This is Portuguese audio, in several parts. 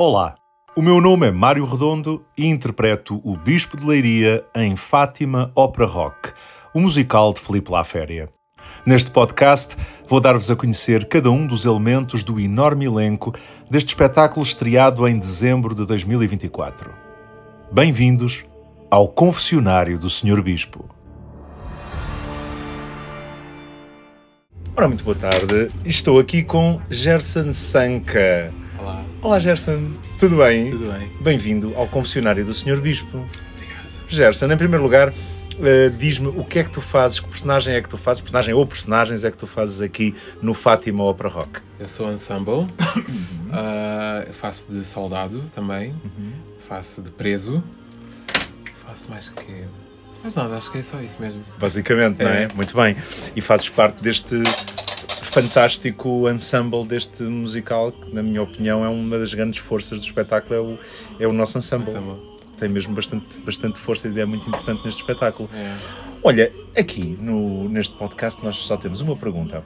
Olá, o meu nome é Mário Redondo e interpreto o Bispo de Leiria em Fátima Ópera Rock, o musical de Filipe Laféria. Neste podcast vou dar-vos a conhecer cada um dos elementos do enorme elenco deste espetáculo estreado em dezembro de 2024. Bem-vindos ao Confessionário do Sr. Bispo. Ora, muito boa tarde. Estou aqui com Gerson Sanca. Olá. Olá, Gerson. Tudo bem? Tudo bem. Bem-vindo ao Confessionário do Sr. Bispo. Obrigado. Gerson, em primeiro lugar, diz-me o que é que tu fazes, que personagem é que tu fazes, personagem ou personagens é que tu fazes aqui no Fátima Ópera Rock? Eu sou ensemble, faço de soldado também, faço de preso, faço mais que... Mas nada, acho que é só isso mesmo. Basicamente, não é? Muito bem. E fazes parte deste fantástico ensemble deste musical, que na minha opinião é uma das grandes forças do espetáculo, é o nosso ensemble. Tem mesmo bastante força e é muito importante neste espetáculo. É. Olha, aqui neste podcast nós só temos uma pergunta,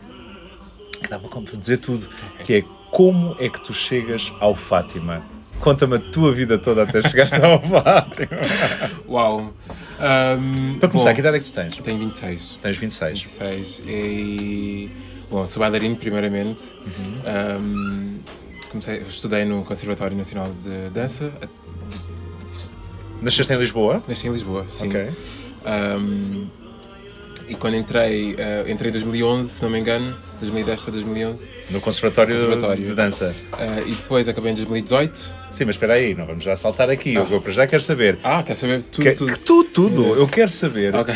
que dá para dizer tudo, que é: como é que tu chegas ao Fátima? Conta-me a tua vida toda até chegares ao Fátima. Uau! Para começar, que idade é que tu tens? Tenho 26. Tens 26. 26 e... Bom, sou bailarino primeiramente. Estudei no Conservatório Nacional de Dança. Nasceste em Lisboa? Nasci em Lisboa, sim. Ok. E quando entrei em 2011, se não me engano, 2010 para 2011. No Conservatório de Dança. E depois acabei em 2018. Sim, mas espera aí, não vamos já saltar aqui. Eu para já quero saber. Quer saber tudo? Tudo. Eu quero saber. Ok.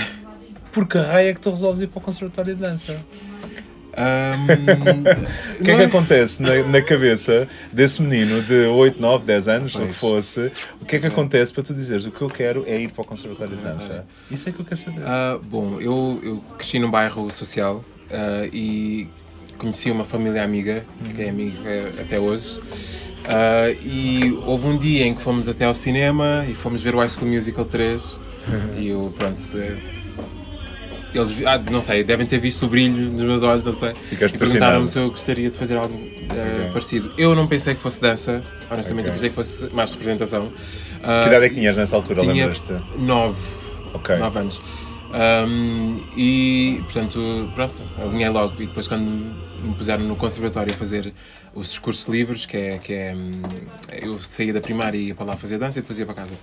Por que raio é que tu resolves ir para o Conservatório de Dança? O que é que acontece na cabeça desse menino de 8, 9, 10 anos, o que fosse? O que é que acontece para tu dizeres: o que eu quero é ir para o Conservatório de Dança? Isso é que eu quero saber. Bom, eu cresci num bairro social e conheci uma família amiga, que é amiga até hoje. E houve um dia em que fomos até ao cinema e fomos ver o High School Musical 3 e eu, pronto... Eles, não sei, devem ter visto o brilho nos meus olhos, não sei. E perguntaram-me se eu gostaria de fazer algo parecido. Eu não pensei que fosse dança, honestamente, eu pensei que fosse mais representação. Que idade é que tinhas nessa altura, tinha lembras-te? 9 anos. E, portanto, pronto, alinhei logo. E depois, quando me puseram no conservatório a fazer os discursos livres, que é eu saía da primária e ia para lá fazer dança e depois ia para casa.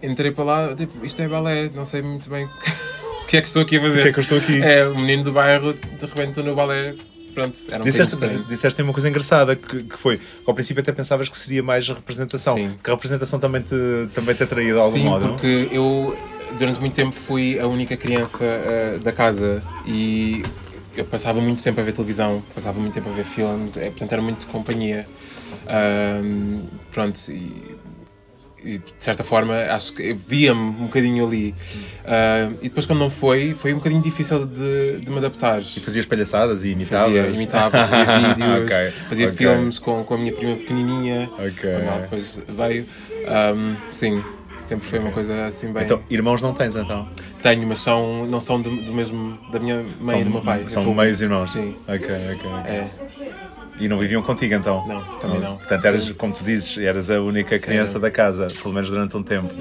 Entrei para lá, tipo, isto é balé, não sei muito bem o que é que estou aqui a fazer. O que é que eu estou aqui? É, o menino do bairro, de repente estou no balé, pronto, era Disseste uma coisa engraçada, que foi, ao princípio até pensavas que seria mais a representação. Sim. Que a representação também te atraía de algum modo? Sim, porque eu, durante muito tempo, fui a única criança da casa e eu passava muito tempo a ver televisão, passava muito tempo a ver filmes, portanto era muito de companhia. Pronto, e de certa forma acho que via-me um bocadinho ali e depois quando não foi um bocadinho difícil de me adaptar. E fazias palhaçadas e imitavas? Fazia vídeos, fazia filmes com a minha prima pequenininha, quando ela depois veio. Sim, sempre foi uma coisa assim bem... Então, irmãos não tens então? Tenho, mas não são do mesmo, da minha mãe e do meu pai. São meios irmãos? Sim. Ok. É. E não viviam contigo então? Não, também não. Portanto, eras, como tu dizes, eras a única criança da casa, pelo menos durante um tempo.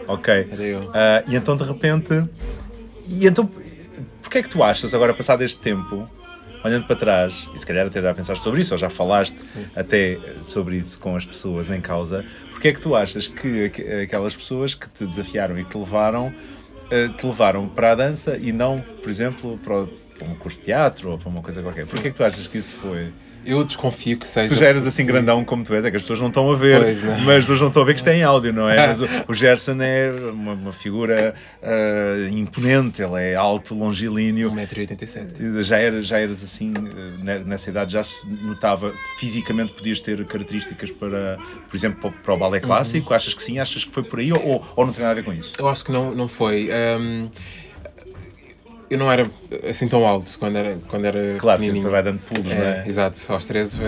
Ok. Era eu. E então, de repente... E então, porquê é que tu achas, agora passado este tempo, olhando para trás, e se calhar até já pensaste sobre isso, ou já falaste até sobre isso com as pessoas em causa, porquê é que tu achas que aquelas pessoas que te desafiaram e que te levaram para a dança e não, por exemplo, para um curso de teatro ou para uma coisa qualquer? Porquê é que tu achas que isso foi... Eu desconfio que seja... Tu já eras assim grandão como tu és, é que as pessoas não estão a ver, mas hoje não estão a ver que isto é em áudio, não é? Mas o Gerson é uma figura imponente, ele é alto, longilíneo. 1,87m. Já eras assim, nessa idade já se notava, fisicamente podias ter características para, por exemplo, para o balé clássico? Achas que sim? Achas que foi por aí ou não tem nada a ver com isso? Eu acho que não foi. Eu não era assim tão alto quando era claro, pequenininho. Claro, vai dando pulos, não é? Exato, aos 13.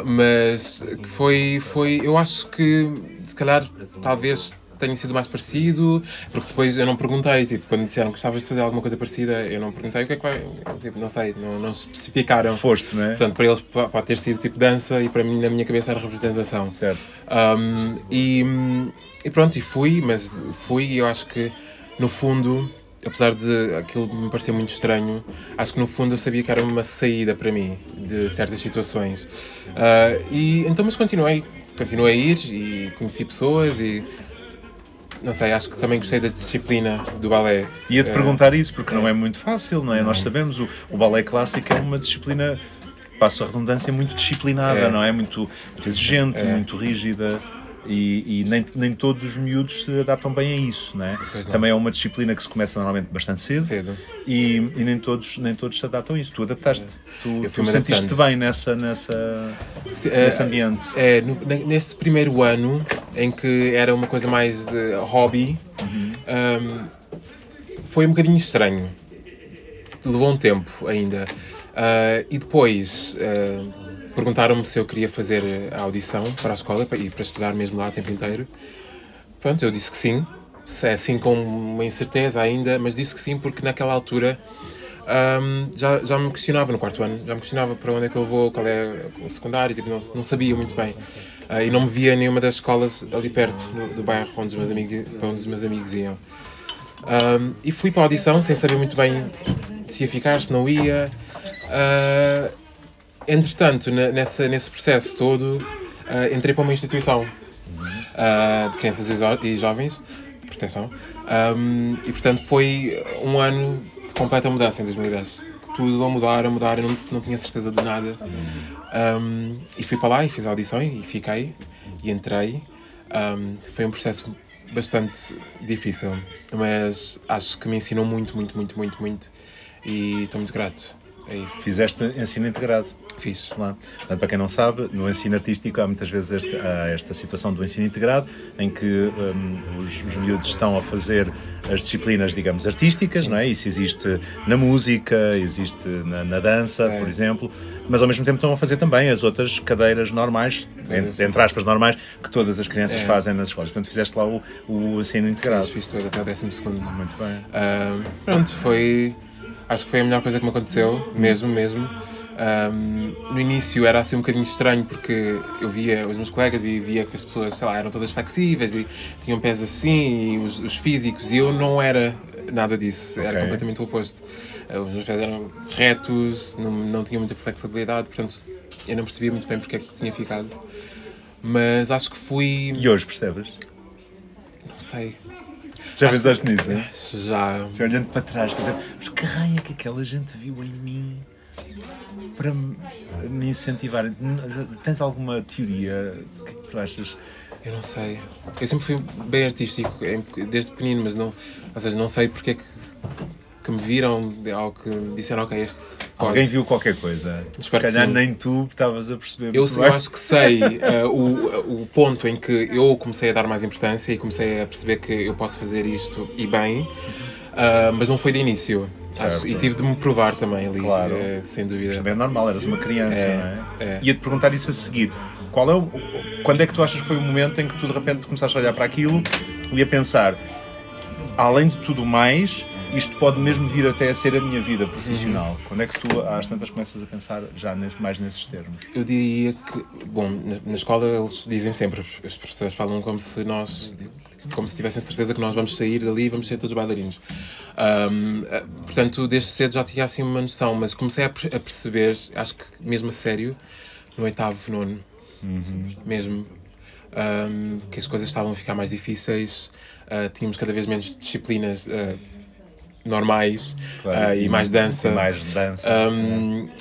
Mas foi, eu acho que, se calhar, talvez tenha sido mais parecido, porque depois eu não perguntei, tipo, quando disseram que gostavas de fazer alguma coisa parecida, eu não perguntei o que é que vai, tipo, não sei, não especificaram. Foste, não é? Portanto, para eles pode ter sido tipo dança e para mim, na minha cabeça, era representação. Certo. E pronto, e fui, mas fui e eu acho que, no fundo, apesar de aquilo me parecer muito estranho, acho que no fundo eu sabia que era uma saída para mim de certas situações. E então, mas continuei a ir e conheci pessoas e não sei, acho que também gostei da disciplina do balé. Ia-te perguntar isso, porque não é muito fácil, não é? Nós sabemos, o balé clássico é uma disciplina, passo a redundância, muito disciplinada, não é? Muito exigente, muito rígida. E nem todos os miúdos se adaptam bem a isso, não é? Também é uma disciplina que se começa normalmente bastante cedo. E nem todos se adaptam a isso. Tu adaptaste, tu sentiste bem nesse ambiente. Neste primeiro ano, em que era uma coisa mais de hobby, foi um bocadinho estranho. Levou um tempo ainda. E depois perguntaram-me se eu queria fazer a audição para a escola e para estudar mesmo lá o tempo inteiro. Pronto, eu disse que sim. Assim com uma incerteza ainda, mas disse que sim porque naquela altura já me questionava no quarto ano. Já me questionava para onde é que eu vou, qual é o secundário, tipo, não sabia muito bem. E não me via em nenhuma das escolas ali perto do bairro para onde os meus amigos iam. E fui para a audição sem saber muito bem se ia ficar, se não ia. Entretanto, nesse processo todo, entrei para uma instituição de crianças e jovens, de proteção, e portanto foi um ano de completa mudança em 2010. Tudo a mudar, eu não tinha certeza de nada. E fui para lá e fiz a audição e fiquei, e entrei. Foi um processo bastante difícil, mas acho que me ensinou muito, e estou muito grato. É isso. Fizeste ensino integrado. Fiz. Lá. Portanto, para quem não sabe, no ensino artístico há muitas vezes esta situação do ensino integrado, em que os miúdos estão a fazer as disciplinas, digamos, artísticas, não é? Isso existe na música, existe na dança, por exemplo, mas ao mesmo tempo estão a fazer também as outras cadeiras normais, entre aspas normais, que todas as crianças fazem nas escolas. Portanto, fizeste lá o ensino integrado. Fiz tudo até o 12º. Muito bem. Pronto, acho que foi a melhor coisa que me aconteceu, mesmo. No início era assim um bocadinho estranho porque eu via os meus colegas e via que as pessoas, sei lá, eram todas flexíveis e tinham pés assim, e os físicos, e eu não era nada disso, era completamente o oposto. Os meus pés eram retos, não tinha muita flexibilidade, portanto eu não percebia muito bem porque é que tinha ficado. Mas acho que fui... E hoje percebes? Não sei. Já pensaste nisso? Já. Se olhando para trás, dizer, mas que raio é que aquela gente viu em mim para me incentivar? Tens alguma teoria de que tu achas? Eu não sei. Eu sempre fui bem artístico, desde pequenino, mas não... Ou seja, não sei porque é que me viram, ou que me disseram, ok, este pode. Alguém viu qualquer coisa. Se calhar nem tu estavas a perceber. Eu acho que sei o ponto em que eu comecei a dar mais importância e comecei a perceber que eu posso fazer isto e bem, mas não foi de início. Acho, e tive de me provar também ali, claro. Sem dúvida. Mas também é normal, eras uma criança, não é? Ia-te perguntar isso a seguir. Quando é que tu achas que foi o momento em que tu de repente começaste a olhar para aquilo e a pensar, além de tudo mais, isto pode mesmo vir até a ser a minha vida profissional? Quando é que tu, às tantas, começas a pensar já mais nesses termos? Eu diria que, bom, na escola eles dizem sempre, as professores falam como se tivessem certeza que nós vamos sair dali e vamos ser todos bailarinos. Portanto, desde cedo já tinha assim uma noção, mas comecei a perceber, acho que mesmo a sério, no 8º, 9º, mesmo, que as coisas estavam a ficar mais difíceis, tínhamos cada vez menos disciplinas normais, claro, e mais dança.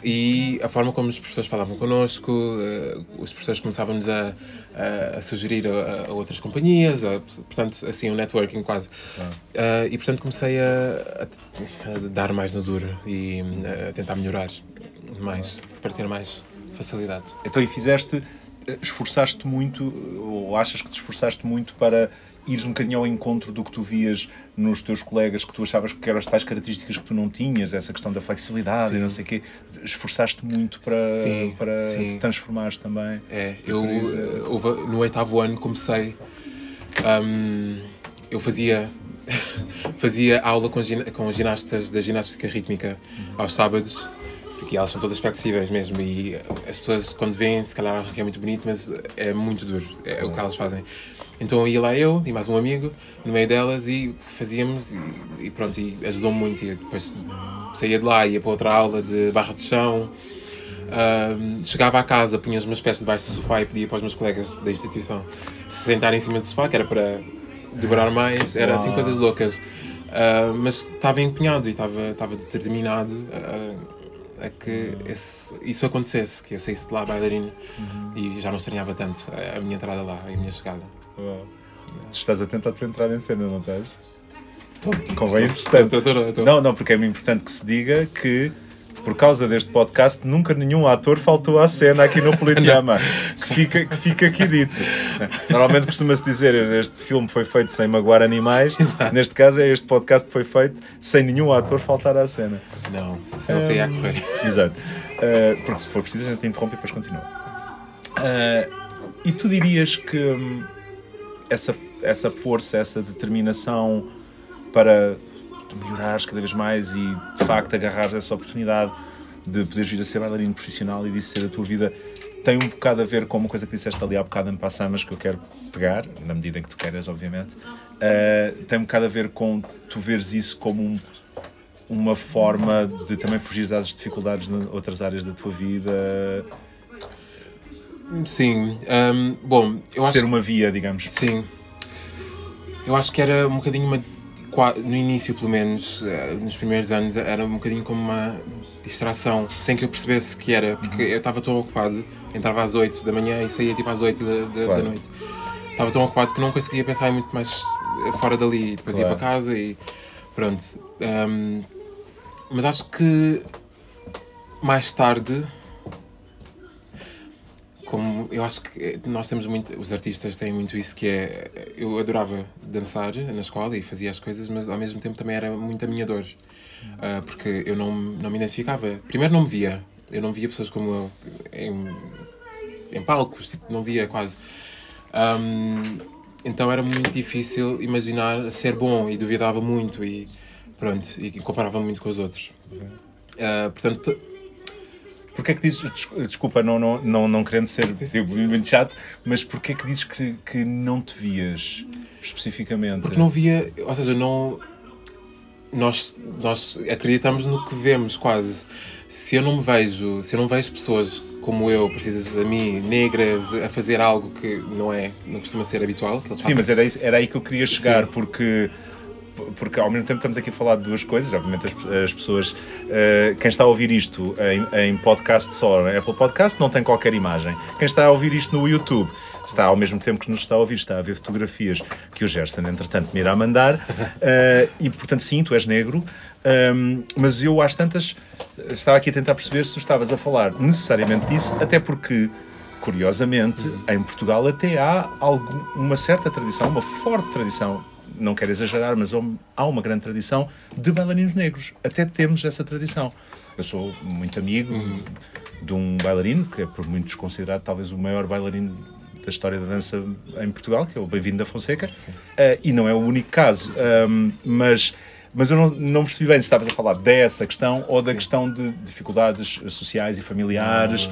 E a forma como os professores falavam connosco, os professores começavam-nos a sugerir a outras companhias, portanto, assim, um networking quase. E, portanto, comecei a dar mais no duro e a tentar melhorar mais, para ter mais facilidade. Então, e esforçaste muito, ou achas que te esforçaste muito para ires um bocadinho ao encontro do que tu vias nos teus colegas, que tu achavas que eram as tais características que tu não tinhas, essa questão da flexibilidade e não sei o quê, esforçaste muito para te transformares também? No 8º ano comecei eu fazia aula com ginastas da ginástica rítmica aos sábados, porque elas são todas flexíveis mesmo, e as pessoas quando veem se calhar acham que é muito bonito, mas é muito duro, é o que elas fazem. Então ia lá eu e mais um amigo no meio delas e fazíamos e pronto, e ajudou-me muito. E depois saía de lá, ia para outra aula de barra de chão. Chegava à casa, punha os meus pés debaixo do sofá e pedia para os meus colegas da instituição se sentarem em cima do sofá, que era para dobrar mais, era assim coisas loucas. Mas estava empenhado e estava determinado a que isso acontecesse, que eu saísse de lá bailarino e já não estranhava tanto a minha entrada lá, a minha chegada. Uau. Tu estás atento à tua entrada em cena, não estás? Convém insistente. Não, porque é importante que se diga que por causa deste podcast nunca nenhum ator faltou à cena aqui no Politeama, que fica aqui dito. Normalmente costuma-se dizer este filme foi feito sem magoar animais. Exato. Neste caso este podcast foi feito sem nenhum ator faltar à cena. Não, senão saía a correr. Exato. Porque se for preciso a gente interrompe e depois continua. E tu dirias que essa força, essa determinação para tu melhorares cada vez mais e de facto agarrares essa oportunidade de poderes vir a ser bailarino profissional e disso ser a tua vida, tem um bocado a ver com uma coisa que disseste ali há bocado em passant, mas que eu quero pegar, na medida em que tu queiras, obviamente. Tem um bocado a ver com tu veres isso como uma forma de também fugir às dificuldades em outras áreas da tua vida. Sim, bom, eu acho... Ser uma via, digamos. Sim. Eu acho que era um bocadinho no início, pelo menos, nos primeiros anos, era um bocadinho como uma distração, sem que eu percebesse que era, porque eu estava tão ocupado, entrava às 8 da manhã e saía tipo às 8 da noite. Estava tão ocupado que não conseguia pensar em muito mais fora dali, depois ia para casa e pronto. Mas acho que mais tarde, como eu acho que nós temos muito, os artistas têm muito isso, que é, eu adorava dançar na escola e fazia as coisas, mas ao mesmo tempo também era muito a minha dor, porque eu não me identificava. Primeiro não me via, eu não via pessoas como eu em palcos, tipo, não via quase. Então era muito difícil imaginar ser bom e duvidava muito e pronto, e comparava muito com os outros. Portanto, porquê é que dizes, desculpa, não querendo ser muito chato, mas porquê é que dizes que não te vias especificamente? Porque não via, ou seja, nós acreditamos no que vemos quase. Se eu não vejo pessoas como eu, parecidas a mim, negras, a fazer algo que não costuma ser habitual, que eles fazem. Sim, mas era aí que eu queria chegar, sim. Porque ao mesmo tempo estamos aqui a falar de duas coisas. Obviamente as pessoas, quem está a ouvir isto em podcast só, em Apple Podcast, não tem qualquer imagem. Quem está a ouvir isto no YouTube está ao mesmo tempo que nos está a ouvir, está a ver fotografias que o Gerson entretanto me irá mandar, e portanto sim, tu és negro, mas eu às tantas estava aqui a tentar perceber se tu estavas a falar necessariamente disso, até porque curiosamente em Portugal até há uma certa tradição, uma forte tradição, não quero exagerar, mas há uma grande tradição de bailarinos negros. Até temos essa tradição. Eu sou muito amigo de um bailarino, que é por muitos considerado talvez o maior bailarino da história da dança em Portugal, que é o Bem-vindo da Fonseca. E não é o único caso. Mas eu não percebi bem se estavas a falar dessa questão ou da Sim. questão de dificuldades sociais e familiares,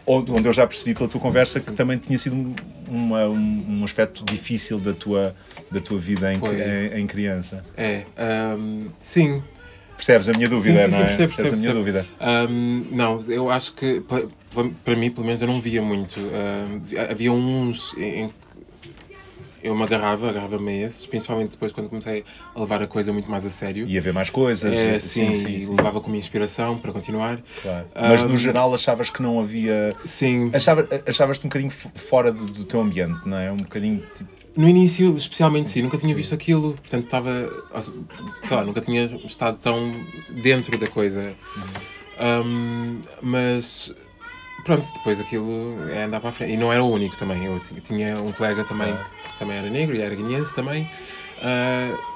onde eu já percebi pela tua conversa que também tinha sido um aspecto difícil da tua vida em criança. Sim. Percebes a minha dúvida, sim, não é? Percebo. A minha dúvida. Não, eu acho que, para mim, pelo menos, eu não via muito. Havia uns em que eu me agarrava-me a esses, principalmente depois quando comecei a levar a coisa muito mais a sério. E a ver mais coisas. Sim. Levava como inspiração para continuar. Claro. Mas no geral achavas que não havia... Sim. Achavas-te um bocadinho fora do teu ambiente, não é? Um bocadinho tipo... No início, especialmente, sim. Nunca tinha visto aquilo, portanto estava... Sei lá, nunca tinha estado tão dentro da coisa. Mas... Pronto, depois aquilo é andar para a frente. E não era o único também. Eu tinha um colega também que também era negro e era guineense também.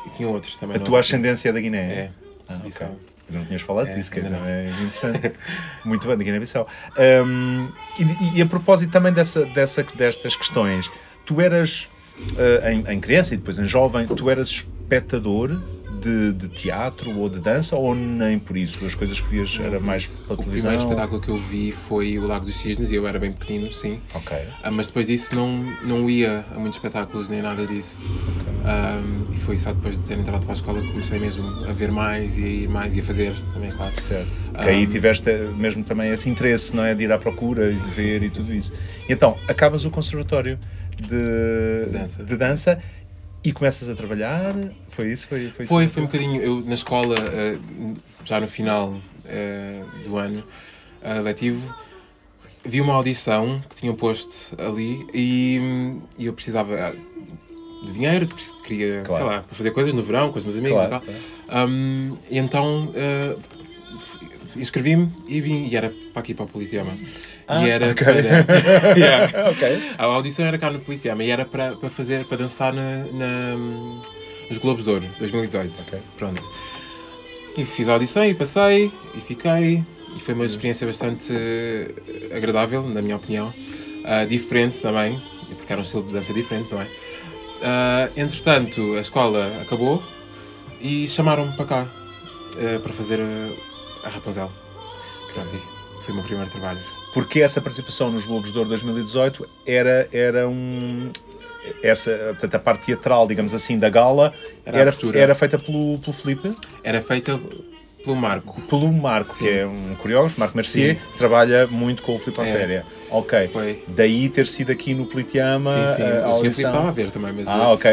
E tinha outros também. A tua ascendência é da Guiné? É. Ok. Não tinhas falado disso, que é interessante. Muito bem, da Guiné-Bissau. E a propósito também destas questões, tu eras em criança e depois em jovem, tu eras espectador de teatro ou de dança, ou nem por isso? As coisas que vias era mais pela televisão? O primeiro espetáculo que eu vi foi o Lago dos Cisnes, e eu era bem pequenino, sim. Ok. Mas depois disso não ia a muitos espetáculos, nem nada disso. Okay. E foi só depois de ter entrado para a escola que comecei mesmo a ver mais e a ir mais e a fazer também, claro. Certo. Que aí tiveste mesmo também esse interesse, não é? De ir à procura e de ver e tudo isso. E então, acabas o conservatório de dança e começas a trabalhar? Foi isso? Foi um bocadinho. Eu, na escola, já no final do ano letivo, vi uma audição que tinham posto ali e eu precisava de dinheiro, queria, claro, sei lá, para fazer coisas no verão com os meus amigos, claro, e tal. Claro. E então inscrevi-me e vim, e era para aqui, para o Politeama. E era okay. Para... yeah. Okay. A audição era cá no Politeama e era para dançar nos Globos de Ouro, 2018. Okay. Pronto. E fiz a audição e passei, e fiquei, e foi uma experiência bastante agradável, na minha opinião. Diferente também, porque era um estilo de dança diferente, não é? Entretanto, a escola acabou e chamaram-me para cá, para fazer a Rapunzel. Pronto, e foi o meu primeiro trabalho. Porque essa participação nos Globos de Ouro 2018 era portanto, a parte teatral, digamos assim, da gala, era feita pelo Filipe? Era feita pelo Marco. Pelo Marco, sim, que é um coreógrafo, Marco Mercier, que trabalha muito com o Filipe Alféria. Ok. Foi. Daí ter sido aqui no Politeama. Sim, sim. O Sr. Filipe estava a ver também, mas... ok.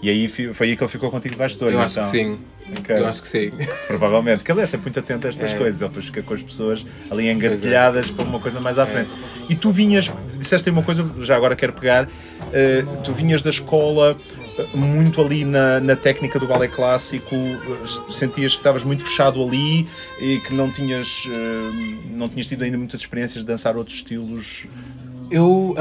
E aí foi aí que ele ficou contigo debaixo de olho, eu acho que sim. Okay. Eu acho que sim. Provavelmente, que ele é sempre muito atento a estas coisas, ele depois fica com as pessoas ali engatilhadas para uma coisa mais à frente. E tu vinhas, disseste aí uma coisa, já agora quero pegar, tu vinhas da escola muito ali na técnica do balé clássico, sentias que estavas muito fechado ali e que não tinhas tido ainda muitas experiências de dançar outros estilos? Eu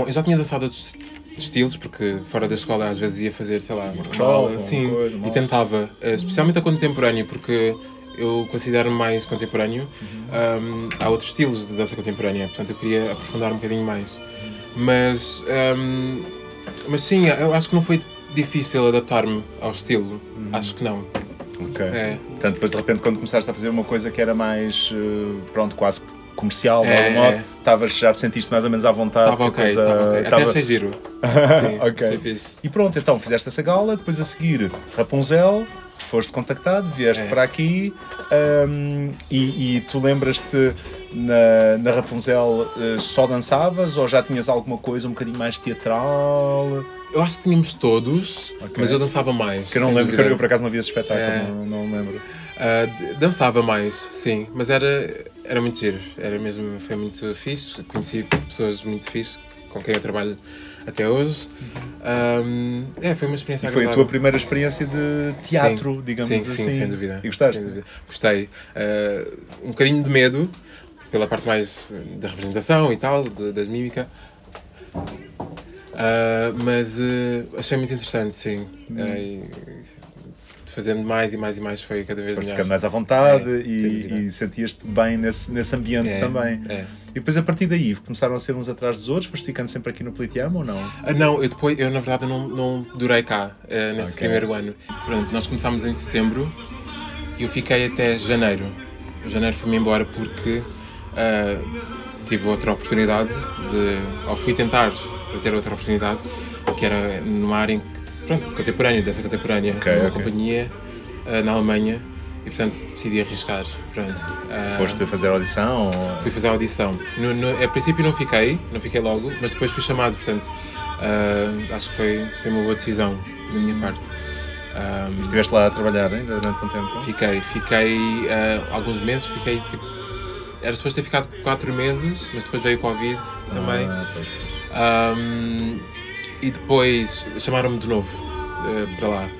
já tinha dançado outros estilos, porque fora da escola às vezes ia fazer, sei lá, uma aula, sim, e tentava, especialmente a contemporâneo, porque eu considero-me mais contemporâneo. Há outros estilos de dança contemporânea, portanto eu queria aprofundar um bocadinho mais. Mas sim, eu acho que não foi difícil adaptar-me ao estilo, acho que não. Ok. Portanto, depois de repente quando começaste a fazer uma coisa que era mais, quase comercial, já te sentiste mais ou menos à vontade? Estava ok. Até achei giro. Sim, ok. Achei fixe. E pronto, então fizeste essa gala, depois a seguir Rapunzel, foste contactado, vieste para aqui, e tu lembras-te na Rapunzel só dançavas ou já tinhas alguma coisa um bocadinho mais teatral? Eu acho que tínhamos todos, mas eu dançava mais. Que eu não lembro, porque eu por acaso não vi esse espetáculo, não lembro. Dançava mais, sim, mas era muito giro, foi muito fixe, conheci pessoas muito fixe com quem eu trabalho até hoje. Foi uma experiência agradável. Foi a tua primeira experiência de teatro, digamos assim? Sim, sem dúvida. E gostaste? Sem dúvida. Gostei. Um bocadinho de medo, pela parte mais da representação e tal, da mímica. Mas achei muito interessante, sim. Fazendo mais e mais foi cada vez melhor. Ficando mais à vontade e sentias-te bem nesse ambiente também. E depois a partir daí começaram a ser uns atrás dos outros, foste ficando sempre aqui no Politeama ou não? Não, eu na verdade não durei cá nesse primeiro ano. Pronto, nós começámos em setembro e eu fiquei até janeiro. Em janeiro fui-me embora porque tive outra oportunidade ou fui tentar ter outra oportunidade, que era numa área de contemporâneo, dança contemporânea, numa companhia na Alemanha, e portanto decidi arriscar. Pronto. Foste fazer a audição? Ou... Fui fazer a audição. A princípio não fiquei logo, mas depois fui chamado, portanto acho que foi uma boa decisão da minha parte. E estiveste lá a trabalhar ainda durante um tempo? Fiquei alguns meses, era suposto ter ficado 4 meses, mas depois veio o Covid também. E depois chamaram-me de novo para lá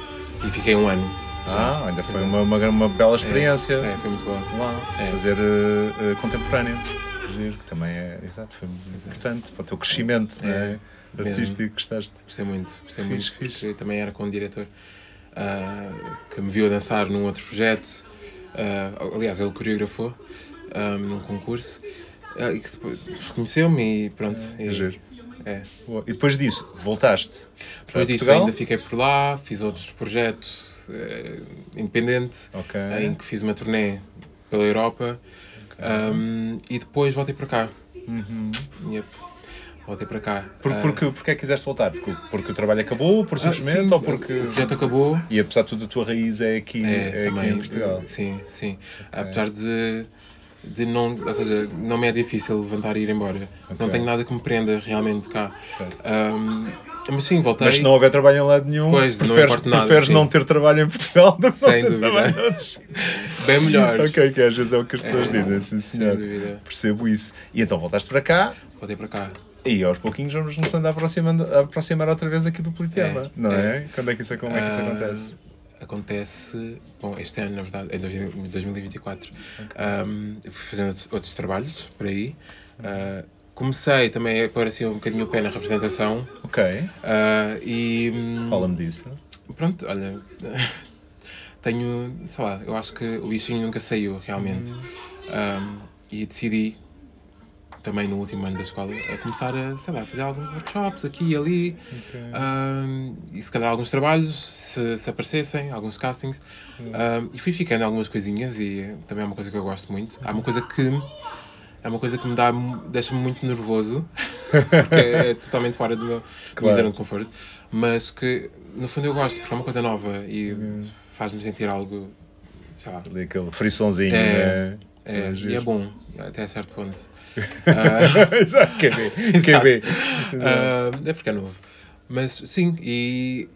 e fiquei 1 ano. Ainda foi uma bela experiência. Foi muito boa. Fazer contemporâneo, que também foi muito importante para o teu crescimento artístico. Gostaste? Gostei muito, porque também era com um diretor que me viu a dançar num outro projeto. Aliás, ele coreografou num concurso e que reconheceu-me e pronto. Boa. E depois disso, voltaste para Depois disso Portugal? ainda fiquei por lá, fiz outros projetos independente, Ok. em que fiz uma turnê pela Europa, e depois voltei para cá. Yep. Voltei para cá. Porque é que quiseste voltar? Porque o trabalho acabou, por simplesmente, sim, ou porque... o projeto acabou. E apesar de tudo, a tua raiz é aqui, Também, aqui em Portugal. Sim. Apesar de não... Ou seja, não me é difícil levantar e ir embora. Não tenho nada que me prenda realmente cá. Mas sim, voltei. Mas se não houver trabalho em lado nenhum, Pois, não importa nada, preferes sim. não ter trabalho em Portugal do que Sem não ter dúvida. trabalho noutros. Bem melhor. Ok, que às vezes é o que as pessoas dizem, sim Sem senhor. dúvida. Percebo isso. E então voltaste para cá, Voltei para cá. e aos pouquinhos vamos nos andar a aproximar outra vez aqui do Politeama, não é? Como é que isso acontece? Acontece, bom, este ano, na verdade, em 2024. Eu fui fazendo outros trabalhos por aí. Comecei também a pôr assim um bocadinho o pé na representação. Ok, E fala-me disso. pronto, olha, tenho, sei lá, eu acho que o bichinho nunca saiu realmente. E decidi, também no último ano da escola, a começar a, sei lá, fazer alguns workshops aqui e ali. E se calhar alguns trabalhos, se aparecessem, alguns castings. E fui ficando algumas coisinhas, e também é uma coisa que eu gosto muito. Há uma coisa que me deixa-me muito nervoso, porque é totalmente fora do meu zona de conforto, mas que no fundo eu gosto, porque é uma coisa nova e faz-me sentir algo, sei lá. Ali aquele frissonzinho, né? E é bom, até a certo ponto. Exato, quer ver. É porque é novo. Mas sim, e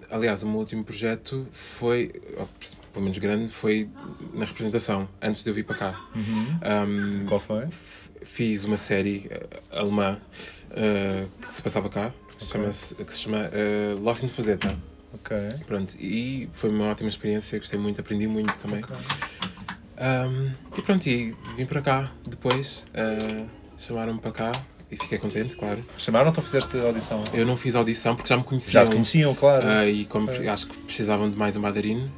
aliás, o meu último projeto foi, pelo menos grande, foi na representação, antes de eu vir para cá. Qual foi? Fiz uma série alemã que se passava cá, que se chama Lost in Fazetta. Ok. Pronto, e foi uma ótima experiência, gostei muito, aprendi muito também. E pronto, e vim para cá depois, chamaram-me para cá e fiquei contente, claro. Chamaram-te ou fizeste audição? Eu não fiz audição porque já me conheciam. Já te conheciam, claro. E como acho que precisavam de mais um bailarino,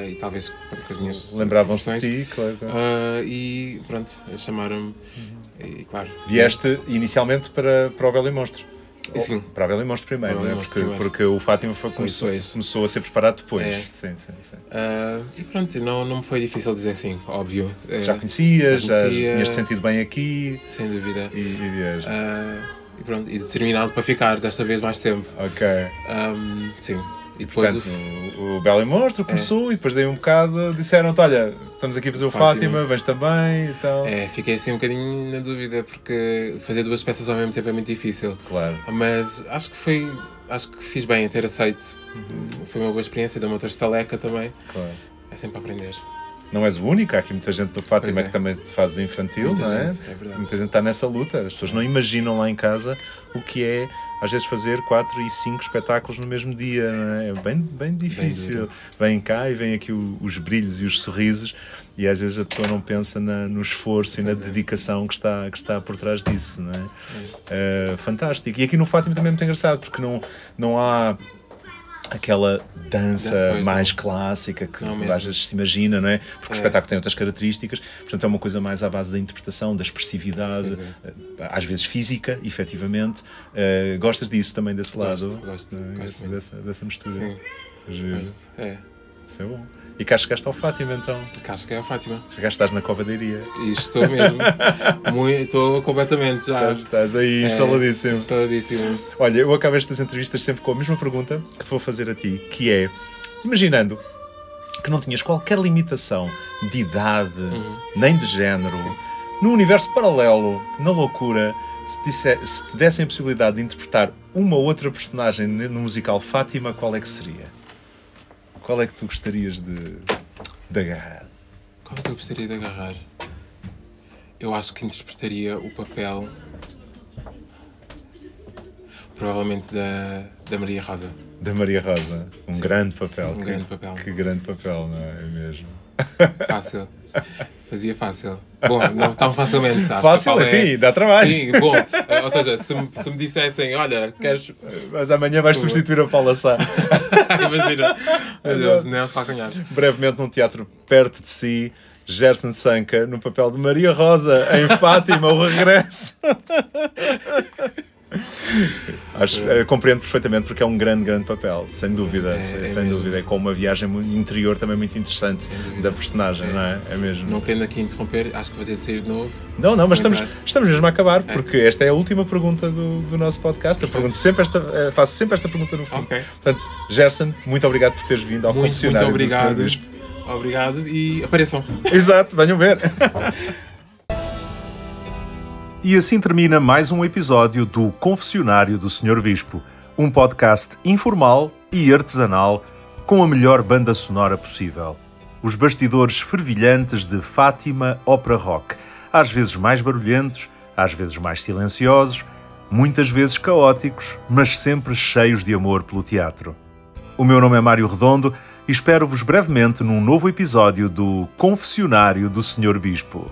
e talvez com as minhas Lembravam-se de profissões. ti, claro. E pronto, chamaram-me e claro. Vieste inicialmente para o Belo e Monstro. Sim. Para a Bela e Monstro primeiro, Belo e não é? Monstro primeiro. Porque o Fátima começou a ser preparado depois. Sim. E pronto, não me foi difícil dizer sim, óbvio. Já conhecias, já conhecia, tinhas sentido bem aqui. sem dúvida. E vieste. E pronto, e determinado para ficar desta vez mais tempo. Ok. Sim. E depois Portanto, o Belo e Monstro começou e depois daí um bocado disseram-te, olha, estamos aqui a fazer o Fátima, vens também e tal. fiquei assim um bocadinho na dúvida porque fazer duas peças ao mesmo tempo é muito difícil. Claro. Mas acho que fiz bem em ter aceito. Foi uma boa experiência, deu-me outra estaleca também. Claro. É sempre a aprender. Não és o único, há aqui muita gente do Fátima que também faz o infantil, Muita não é? gente, é verdade. Muita gente está nessa luta. As pessoas não imaginam lá em casa o que é, às vezes, fazer 4 e 5 espetáculos no mesmo dia, não é? É bem difícil. Vem cá e vem aqui os brilhos e os sorrisos, e às vezes a pessoa não pensa no esforço e na dedicação que está por trás disso, não é? Fantástico. E aqui no Fátima também é muito engraçado, porque não há aquela dança mais clássica que às vezes se imagina, não é? Porque o espetáculo tem outras características, portanto é uma coisa mais à base da interpretação, da expressividade, às vezes física, efetivamente. Gostas disso também, desse lado? Gosto dessa mistura. Sim, Gosto. Isso é bom. E cá chegaste ao Fátima, então? Cá cheguei ao Fátima. Chegaste, estás na covadeiria. Estou mesmo. Estou completamente já. Estás aí instaladíssimo. Instaladíssimo. Olha, eu acabo estas entrevistas sempre com a mesma pergunta que te vou fazer a ti, que é, imaginando que não tinhas qualquer limitação de idade, nem de género, no universo paralelo, na loucura, se te dessem a possibilidade de interpretar uma ou outra personagem no musical Fátima, qual é que seria? Qual é que tu gostarias de agarrar? Qual é que eu gostaria de agarrar? Eu acho que interpretaria o papel, provavelmente, da Maria Rosa. Da Maria Rosa. Grande papel. Grande papel. Que grande papel, não é mesmo? Fácil. Fazia fácil. Bom, não tão facilmente, acho. Fácil, enfim, dá trabalho. Sim, bom. Ou seja, se me dissessem, olha, queres... Mas amanhã vais substituir a Paula Sá. Imagina. Meu Deus, nem para acanhar. Brevemente num teatro perto de si, Gerson Sanca, no papel de Maria Rosa, em Fátima, o regresso. Compreendo perfeitamente, porque é um grande, grande papel, sem dúvida, sem dúvida. É com uma viagem interior também muito interessante da personagem, não é? É mesmo. Não querendo aqui interromper, acho que vou ter de sair de novo. Não, mas estamos mesmo a acabar, porque esta é a última pergunta do nosso podcast. Eu faço sempre esta pergunta no fim. Okay. Portanto, Gerson, muito obrigado por teres vindo ao confessionário. Muito obrigado. Obrigado e apareçam. Exato, venham ver. E assim termina mais um episódio do Confessionário do Sr. Bispo, um podcast informal e artesanal com a melhor banda sonora possível. Os bastidores fervilhantes de Fátima Opera Rock, às vezes mais barulhentos, às vezes mais silenciosos, muitas vezes caóticos, mas sempre cheios de amor pelo teatro. O meu nome é Mário Redondo e espero-vos brevemente num novo episódio do Confessionário do Sr. Bispo.